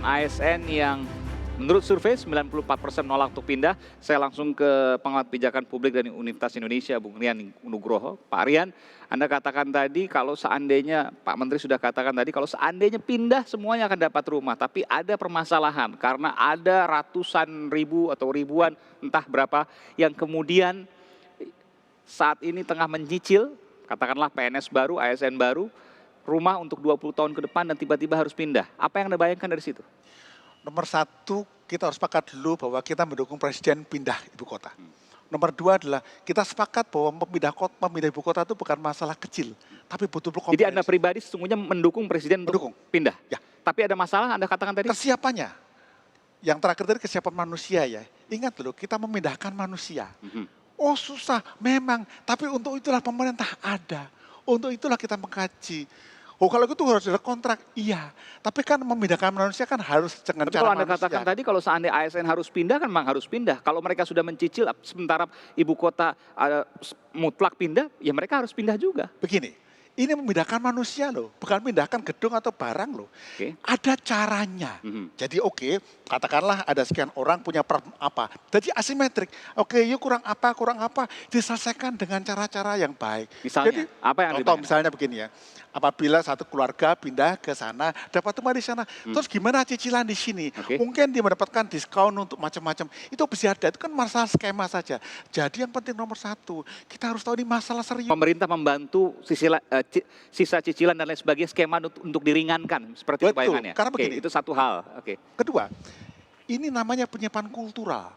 ASN yang menurut survei 94% menolak untuk pindah. Saya langsung ke pengamat kebijakan publik dari Universitas Indonesia, Bung Rian Nugroho. Pak Rian, Anda katakan tadi kalau seandainya, Pak Menteri sudah katakan tadi, kalau seandainya pindah semuanya akan dapat rumah. Tapi ada permasalahan karena ada ratusan ribu atau ribuan, entah berapa, yang kemudian saat ini tengah mencicil, katakanlah PNS baru, ASN baru, rumah untuk 20 tahun ke depan dan tiba-tiba harus pindah. Apa yang Anda bayangkan dari situ? Nomor satu, kita harus sepakat dulu bahwa kita mendukung presiden pindah ibu kota. Nomor dua adalah kita sepakat bahwa pemindah ibu kota itu bukan masalah kecil, tapi betul-betul Jadi komprehensif. Anda pribadi sesungguhnya mendukung presiden untuk pindah? Ya. Tapi ada masalah Anda katakan tadi? Kesiapannya. Yang terakhir tadi kesiapan manusia ya. Ingat loh, kita memindahkan manusia. Oh susah, memang. Tapi untuk itulah pemerintah ada. Untuk itulah kita mengkaji. Oh kalau itu harus ada kontrak, iya. Tapi kan memindahkan manusia kan harus dengan Tapi cara kalau Anda manusia. katakan tadi kalau seandainya ASN harus pindah kan memang harus pindah. Kalau mereka sudah mencicil sementara ibu kota mutlak pindah, ya mereka harus pindah juga. Begini, ini memindahkan manusia loh, bukan memindahkan gedung atau barang loh. Ada caranya. Jadi katakanlah ada sekian orang punya apa. Jadi asimetrik. Yuk kurang apa, diselesaikan dengan cara-cara yang baik. Misalnya, jadi, apa yang contoh misalnya begini ya. Apabila satu keluarga pindah ke sana, dapat rumah di sana, terus gimana cicilan di sini? Mungkin dia mendapatkan diskon untuk macam-macam. Itu bisa ada, itu kan masalah skema saja. Jadi yang penting nomor satu, kita harus tahu ini masalah serius. Pemerintah membantu sisa cicilan dan lain sebagainya skema untuk diringankan, seperti itu bayangannya. Karena begini, itu satu hal. Kedua, ini namanya penyiapan kultural.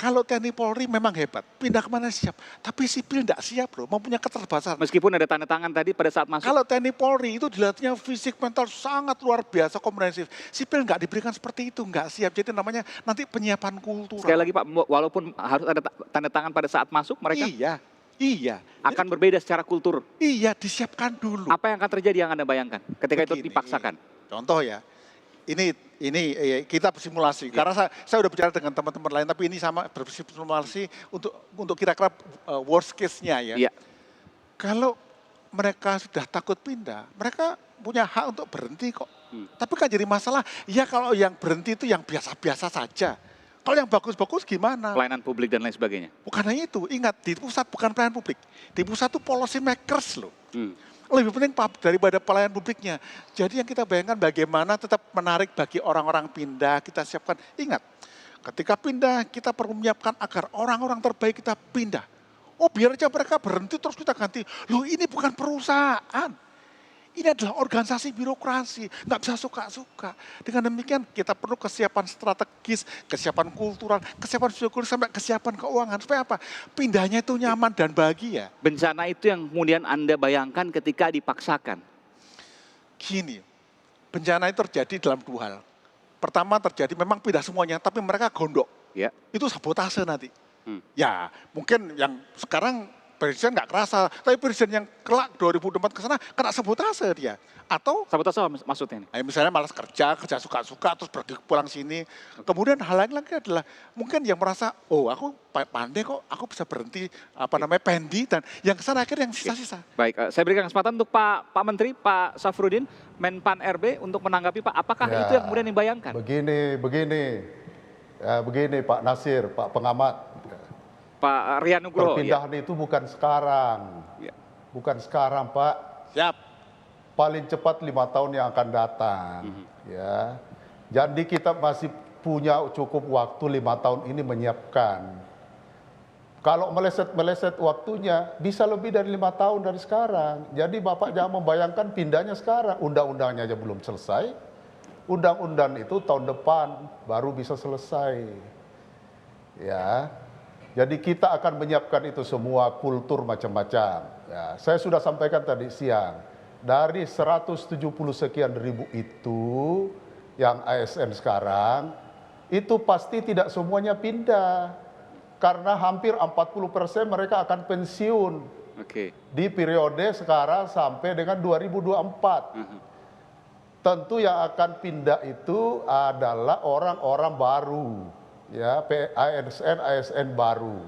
Kalau TNI Polri memang hebat, pindah kemana siap. Tapi sipil tidak siap loh, mempunyai keterbatasan. Meskipun ada tanda tangan tadi pada saat masuk. Kalau TNI Polri itu dilatihnya fisik mental sangat luar biasa komprehensif. Sipil nggak diberikan seperti itu, nggak siap. Jadi namanya nanti penyiapan kultural. Sekali lagi Pak, walaupun harus ada tanda tangan pada saat masuk mereka. Iya. Akan berbeda secara kultur. Iya, disiapkan dulu. Apa yang akan terjadi yang Anda bayangkan ketika itu dipaksakan? Contoh ya, ini kita bersimulasi karena saya udah bicara dengan teman-teman lain tapi ini sama bersimulasi untuk kira-kira worst case-nya ya. Iya. Kalau mereka sudah takut pindah, mereka punya hak untuk berhenti kok. Tapi kan jadi masalah, ya kalau yang berhenti itu yang biasa-biasa saja. Kalau yang bagus-bagus gimana? Pelayanan publik dan lain sebagainya. Bukan hanya itu, ingat di pusat bukan pelayanan publik. Di pusat itu policy makers loh. Lebih penting daripada pelayanan publiknya. Jadi yang kita bayangkan bagaimana tetap menarik bagi orang-orang pindah, kita siapkan. Ingat, ketika pindah kita perlu menyiapkan agar orang-orang terbaik kita pindah. Oh biar aja mereka berhenti terus kita ganti. Loh ini bukan perusahaan. Ini adalah organisasi birokrasi, nggak bisa suka-suka. Dengan demikian kita perlu kesiapan strategis, kesiapan kultural, kesiapan psikologis, sampai kesiapan keuangan. Supaya apa? Pindahnya itu nyaman dan bahagia. Bencana itu yang kemudian Anda bayangkan ketika dipaksakan. Gini, bencana itu terjadi dalam dua hal. Pertama terjadi memang pindah semuanya, tapi mereka gondok. Ya. Itu sabotase nanti. Ya mungkin yang sekarang presiden nggak kerasa, tapi presiden yang kelak 2024 ke sana kena sabotase dia. Atau sabotase maksudnya ini? Misalnya malas kerja suka-suka, terus pergi pulang sini. Kemudian hal lain lagi adalah mungkin yang merasa, oh aku pandai kok, aku bisa berhenti pendi, dan yang kesana akhirnya yang sisa-sisa. Baik, saya berikan kesempatan untuk Pak Menteri, Pak Safrudin, Menpan RB untuk menanggapi Pak, apakah itu yang kemudian dibayangkan? Begini Pak Nasir, Pak Pengamat. Pak Rian Nugroho. Perpindahan itu bukan sekarang. Bukan sekarang Pak. Siap. Paling cepat 5 tahun yang akan datang. Ya. Jadi kita masih punya cukup waktu 5 tahun ini menyiapkan. Kalau meleset waktunya bisa lebih dari 5 tahun dari sekarang. Jadi Bapak jangan membayangkan pindahnya sekarang. Undang-undangnya aja belum selesai. Undang-undang itu tahun depan baru bisa selesai. Ya. Jadi kita akan menyiapkan itu semua kultur macam-macam. Ya, saya sudah sampaikan tadi siang, dari 170 sekian ribu itu yang ASN sekarang, itu pasti tidak semuanya pindah. Karena hampir 40% mereka akan pensiun di periode sekarang sampai dengan 2024. Tentu yang akan pindah itu adalah orang-orang baru. Ya, ASN baru.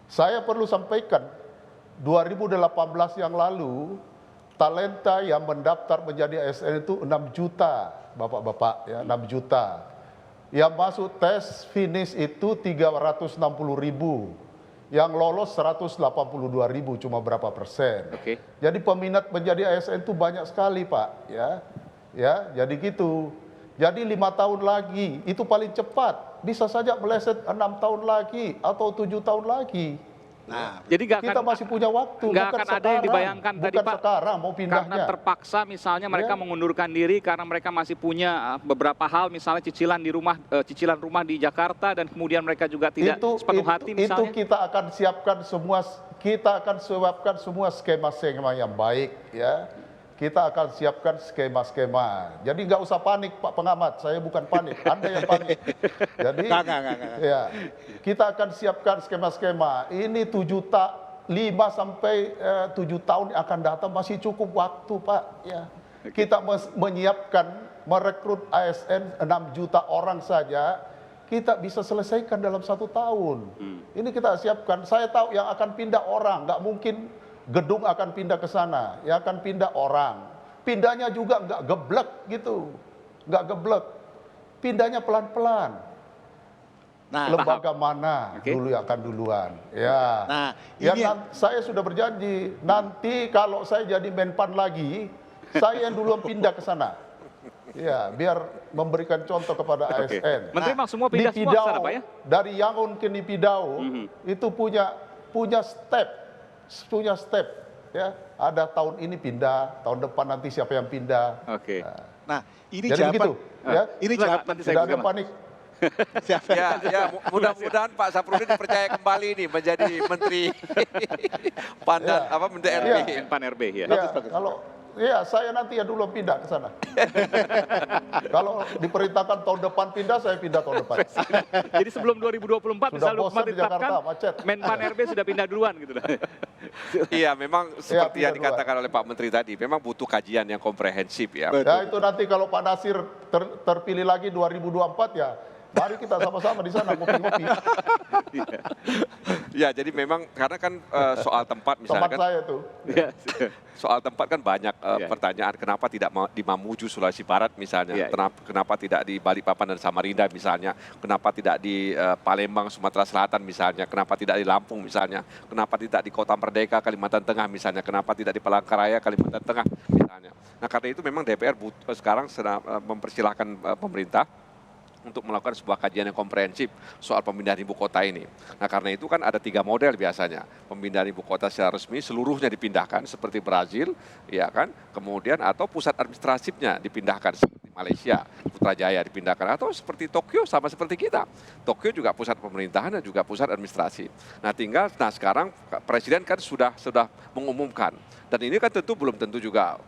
Saya perlu sampaikan, 2018 yang lalu, talenta yang mendaftar menjadi ASN itu 6 juta. Bapak-bapak, ya 6 juta. Yang masuk tes finish itu 360.000. Yang lolos 182.000, cuma berapa persen. Oke. Jadi peminat menjadi ASN itu banyak sekali, Pak. Ya, jadi gitu. Jadi 5 tahun lagi, itu paling cepat. Bisa saja meleset 6 tahun lagi atau 7 tahun lagi. Nah, Jadi nggak Kita akan masih punya waktu. nggak bukan akan ada yang dibayangkan tadi, bukan Pak. sekarang mau karena pindahnya. terpaksa misalnya mereka Ya. mengundurkan diri karena mereka masih punya beberapa hal, misalnya cicilan di rumah, cicilan rumah di Jakarta, dan kemudian mereka juga tidak sepenuh hati itu misalnya. kita akan siapkan semua skema-skema yang baik, ya. Kita akan siapkan skema-skema. Jadi nggak usah panik, Pak Pengamat. Saya bukan panik, Anda yang panik. Jadi, ya, kita akan siapkan skema-skema. Ini 5 sampai 7 tahun yang akan datang masih cukup waktu, Pak. Ya. Kita menyiapkan, merekrut ASN 6 juta orang saja, kita bisa selesaikan dalam 1 tahun. Ini kita siapkan. Saya tahu yang akan pindah orang, nggak mungkin gedung akan pindah ke sana, yang akan pindah orang. Pindahnya juga nggak geblek gitu, nggak geblek. Pindahnya pelan-pelan. nah, Lembaga mana Oke. dulu yang akan duluan? Ya. Nah, Ya, ini saya sudah berjanji, nanti kalau saya jadi Menpan lagi, saya yang duluan pindah ke sana. Ya, biar memberikan contoh kepada Oke. ASN. Menteri memang semua pindah Di semua ke sana, Pidau, Pak, ya? dari Yangon ke Nipidau, itu punya step, ya. Ada tahun ini pindah, tahun depan nanti siapa yang pindah. Oke. nah ini Jadi jawaban. begitu, ya. Ini Silakan, jawaban. nanti saya Tidak ada bisa, Mas. panik. Ya, mudah-mudahan Pak Saprudin dipercaya kembali nih menjadi Menteri Pandan Ya. Menteri RB. Ya. Menpan RB ya. Ya, kalau saya nanti ya dulu pindah ke sana. Kalau diperintahkan tahun depan pindah, saya pindah tahun depan. Jadi sebelum 2024 Sudah misalnya bosan Lukman di ditetapkan, Jakarta, macet. Menpan RB sudah pindah duluan gitu. Iya, memang seperti yang pindah dikatakan oleh Pak Menteri tadi, memang butuh kajian yang komprehensif ya. Ya itu nanti kalau Pak Nasir terpilih lagi 2024 ya, mari kita sama-sama di sana ngopi-ngopi. Ya, jadi memang karena kan soal tempat Teman misalnya kan, saya tuh. Iya. soal tempat kan banyak Iya. pertanyaan, kenapa tidak di Mamuju Sulawesi Barat misalnya, Iya, iya. kenapa tidak di Balikpapan dan Samarinda misalnya, kenapa tidak di Palembang Sumatera Selatan misalnya, kenapa tidak di Lampung misalnya, kenapa tidak di Kota Merdeka Kalimantan Tengah misalnya, kenapa tidak di Palangkaraya Kalimantan Tengah misalnya. Nah, karena itu memang DPR sekarang sedang mempersilahkan pemerintah untuk melakukan sebuah kajian yang komprehensif soal pemindahan ibu kota ini. Nah, karena itu kan ada 3 model biasanya. Pemindahan ibu kota secara resmi seluruhnya dipindahkan seperti Brazil, ya kan? Kemudian atau pusat administratifnya dipindahkan seperti Malaysia, Putrajaya dipindahkan, atau seperti Tokyo sama seperti kita. Tokyo juga pusat pemerintahan dan juga pusat administrasi. Nah, sekarang Presiden kan sudah mengumumkan. Dan ini kan tentu belum tentu juga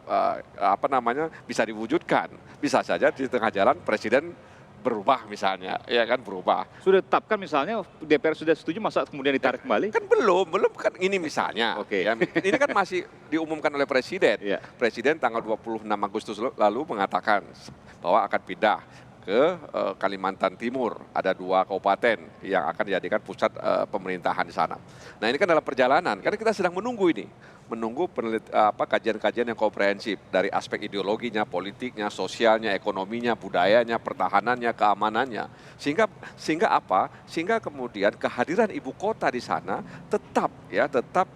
bisa diwujudkan. Bisa saja di tengah jalan Presiden berubah misalnya, ya kan, berubah. Sudah ditetapkan misalnya DPR sudah setuju, masa kemudian ditarik kembali? Kan belum kan ini misalnya. Oke. Ya, ini kan masih diumumkan oleh Presiden. Iya. Presiden tanggal 26 Agustus lalu mengatakan bahwa akan pindah ke Kalimantan Timur. Ada 2 kabupaten yang akan dijadikan pusat pemerintahan di sana. Nah, ini kan dalam perjalanan, karena kita sedang menunggu kajian-kajian yang komprehensif dari aspek ideologinya, politiknya, sosialnya, ekonominya, budayanya, pertahanannya, keamanannya. Sehingga kemudian kehadiran ibu kota di sana tetap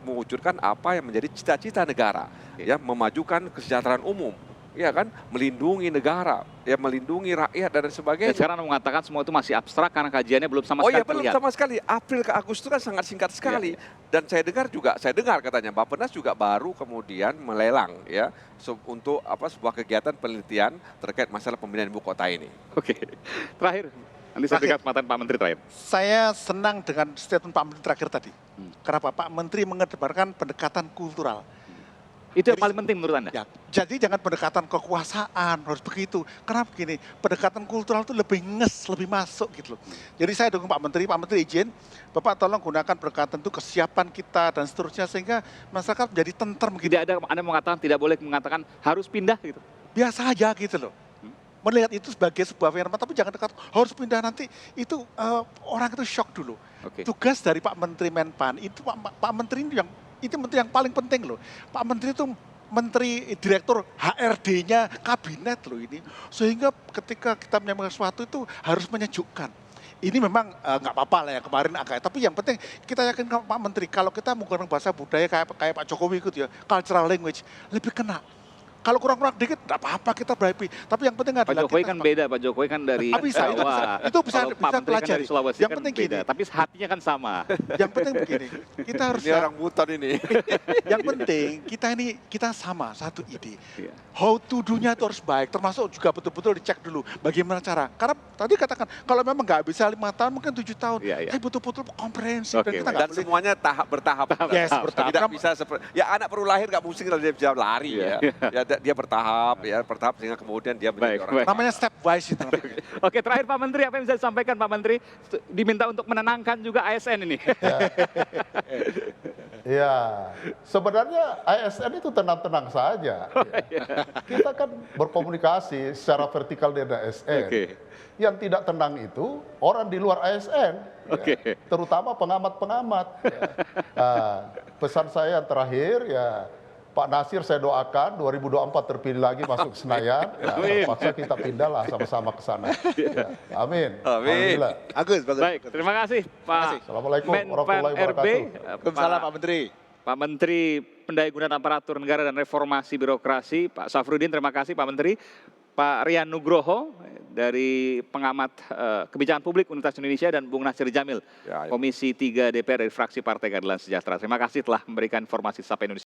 mewujudkan apa yang menjadi cita-cita negara, ya, memajukan kesejahteraan umum, ya kan, melindungi negara, ya, melindungi rakyat dan Dan sebagainya. sekarang Anda mengatakan semua itu masih abstrak karena kajiannya belum sama Oh sekali iya, belum terlihat. sama sekali. April ke Agustus kan sangat singkat sekali. Dan saya dengar katanya Bappenas juga baru kemudian melelang, ya, untuk sebuah kegiatan penelitian terkait masalah pemindahan ibu kota ini. Oke. Terakhir, nanti saya berikan kesempatan Pak Menteri terakhir. Saya senang dengan statement Pak Menteri terakhir tadi. Kenapa Pak Menteri mengedepankan pendekatan kultural. Itu yang Jadi- paling penting menurut Anda? Ya, jadi jangan pendekatan kekuasaan, harus begitu. Karena begini, pendekatan kultural itu lebih lebih masuk gitu loh. Jadi saya dukung Pak Menteri izin, Bapak tolong gunakan pendekatan itu kesiapan kita dan seterusnya sehingga masyarakat menjadi tentrem gitu. Tidak ada, Anda mengatakan tidak boleh mengatakan harus pindah gitu. Biasa aja gitu loh. Melihat itu sebagai sebuah firman, tapi jangan dekat harus pindah nanti. Itu orang itu shock dulu. Oke. Tugas dari Pak Menteri Menpan itu Pak Menteri ini itu menteri yang paling penting loh. Pak Menteri itu menteri, direktur HRD-nya kabinet loh ini. Sehingga ketika kita menyampaikan sesuatu itu harus menyejukkan. Ini memang nggak apa-apa lah ya kemarin agak, tapi yang penting kita yakin Pak Menteri, kalau kita menggunakan bahasa budaya kayak Pak Jokowi gitu ya, cultural language, lebih kena. Kalau kurang-kurang dikit, tidak apa-apa kita berapi. Tapi yang penting Pak adalah Jokowi kita kan beda, Pak Jokowi kan dari bisa, Jawa. itu bisa Kalau Pak Menteri kan pelajari. dari Sulawesi Yang kan penting beda, gini. tapi hatinya kan sama. Yang penting begini, kita harus Ini orang buton ini. yang penting kita sama satu ide. Iya. How to do-nya itu harus baik, termasuk juga betul-betul dicek dulu bagaimana cara. Karena tadi katakan kalau memang nggak bisa 5 tahun mungkin 7 tahun, Iya, iya. tapi betul-betul komprehensif Oke, dan kita baik. nggak Dan boleh. semuanya bertahap. Yes, bertahap. Tidak bisa seperti, ya anak perlu lahir nggak pusing kalau dia bisa lari Iya. ya. Dia bertahap sehingga kemudian dia menjadi Baik, orang. baik. Namanya stepwise itu. Oke, terakhir Pak Menteri, apa yang bisa disampaikan Pak Menteri? Diminta untuk menenangkan juga ASN ini. Ya, sebenarnya ASN itu tenang-tenang saja. Kita kan berkomunikasi secara vertikal dengan ASN. Oke. Yang tidak tenang itu orang di luar ASN, Oke. terutama pengamat-pengamat. Pesan saya yang terakhir ya, Pak Nasir saya doakan 2024 terpilih lagi masuk Senayan. Amin. Terpaksa kita pindahlah sama-sama ke sana. Ya, amin. Amin. Alhamdulillah. Bagus, bagus. Baik, terima kasih Pak Assalamualaikum Menpan warahmatullahi RB, wabarakatuh. Waalaikumsalam Pak Menteri. Pak Menteri Pendayagunaan Aparatur Negara dan Reformasi Birokrasi, Pak Safrudin, terima kasih Pak Menteri. Pak Rian Nugroho dari pengamat kebijakan publik Universitas Indonesia dan Bung Nasir Jamil, Ya, ya. Komisi 3 DPR dari fraksi Partai Keadilan Sejahtera. Terima kasih telah memberikan informasi Sapa Indonesia.